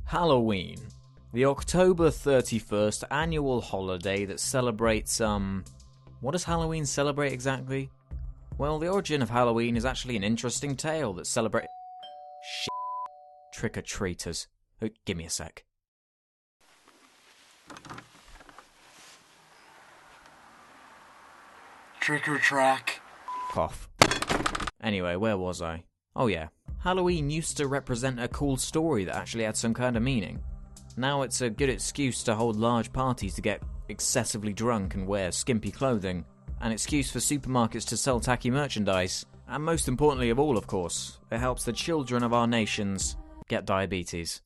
Halloween. The October 31st annual holiday that celebrates, what does Halloween celebrate exactly? Well, the origin of Halloween is actually an interesting tale that celebrates... Shit. Trick-or-treaters. Oh, give me a sec. Trick-or-track. Cough. Anyway, where was I? Oh yeah. Halloween used to represent a cool story that actually had some kind of meaning. Now it's a good excuse to hold large parties to get excessively drunk and wear skimpy clothing. An excuse for supermarkets to sell tacky merchandise. And most importantly of all, of course, it helps the children of our nations get diabetes.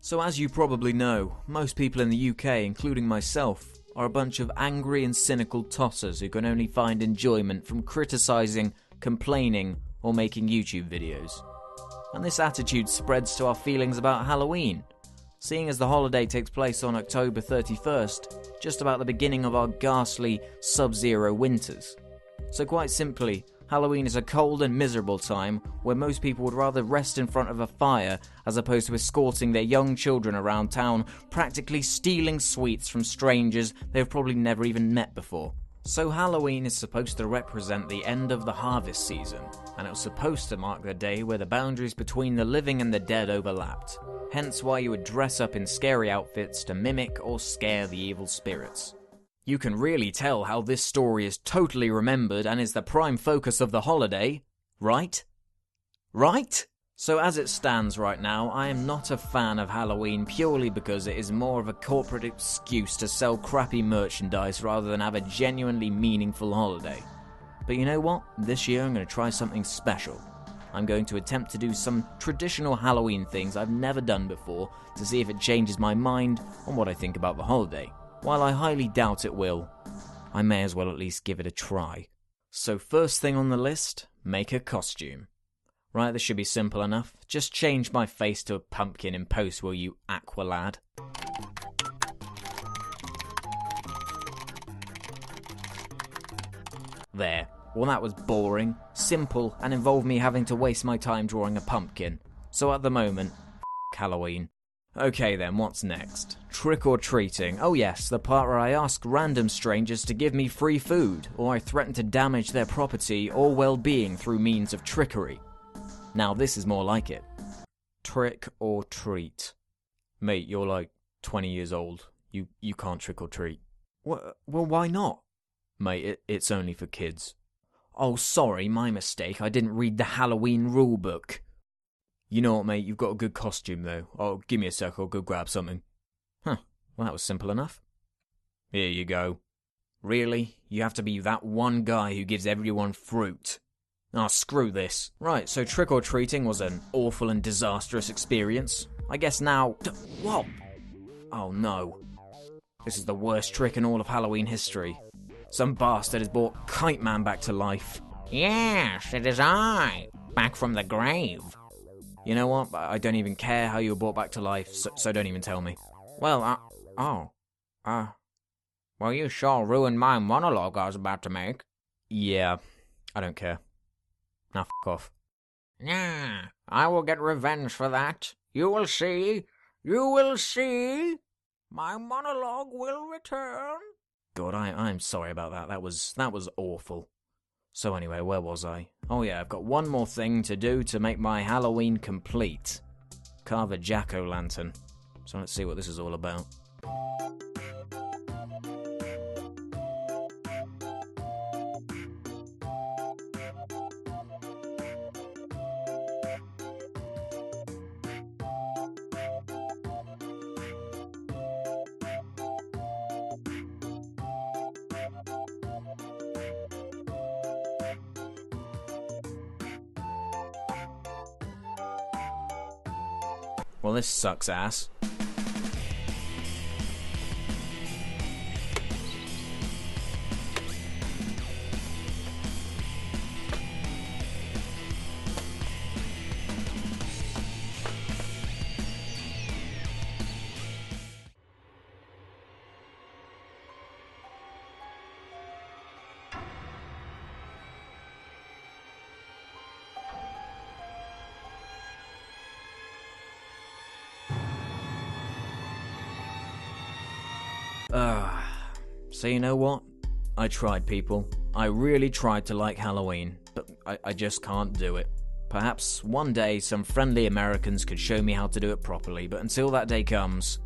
So as you probably know, most people in the UK, including myself, are a bunch of angry and cynical tossers who can only find enjoyment from criticising, complaining, or making YouTube videos. And this attitude spreads to our feelings about Halloween, seeing as the holiday takes place on October 31st, just about the beginning of our ghastly sub-zero winters. So quite simply, Halloween is a cold and miserable time where most people would rather rest in front of a fire as opposed to escorting their young children around town, practically stealing sweets from strangers they've probably never even met before. So Halloween is supposed to represent the end of the harvest season, and it was supposed to mark the day where the boundaries between the living and the dead overlapped. Hence why you would dress up in scary outfits to mimic or scare the evil spirits. You can really tell how this story is totally remembered and is the prime focus of the holiday, right? Right? So as it stands right now, I am not a fan of Halloween purely because it is more of a corporate excuse to sell crappy merchandise rather than have a genuinely meaningful holiday. But you know what? This year I'm going to try something special. I'm going to attempt to do some traditional Halloween things I've never done before to see if it changes my mind on what I think about the holiday. While I highly doubt it will, I may as well at least give it a try. So first thing on the list, make a costume. Right, this should be simple enough. Just change my face to a pumpkin in post, will you, aqua lad? There. Well, that was boring, simple, and involved me having to waste my time drawing a pumpkin. So at the moment, Halloween. Okay then, what's next? Trick-or-treating. Oh yes, the part where I ask random strangers to give me free food, or I threaten to damage their property or well-being through means of trickery. Now this is more like it. Trick or treat. Mate, you're like 20 years old. You can't trick or treat. Well, why not? Mate, it's only for kids. Oh, sorry, my mistake. I didn't read the Halloween rulebook. You know what, mate? You've got a good costume, though. Oh, give me a sec. I'll go grab something. Huh. Well, that was simple enough. Here you go. Really? You have to be that one guy who gives everyone fruit. Ah, screw this. Right, so trick-or-treating was an awful and disastrous experience. I guess now... What? Oh no. This is the worst trick in all of Halloween history. Some bastard has brought Kite Man back to life. Yes, it is I, back from the grave. You know what? I don't even care how you were brought back to life, so don't even tell me. Well, well, you sure ruined my monologue I was about to make. Yeah, I don't care. Now f*** off. Yeah, I will get revenge for that. You will see. You will see. My monologue will return. God, I'm sorry about that. That was awful. So anyway, where was I? Oh yeah, I've got one more thing to do to make my Halloween complete. Carve a jack-o'-lantern. So let's see what this is all about. Well, this sucks ass. So you know what? I tried, people. I really tried to like Halloween, but I just can't do it. Perhaps one day some friendly Americans could show me how to do it properly, but until that day comes,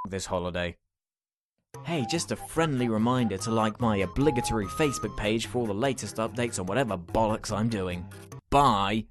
this holiday. Hey, just a friendly reminder to like my obligatory Facebook page for all the latest updates on whatever bollocks I'm doing. Bye!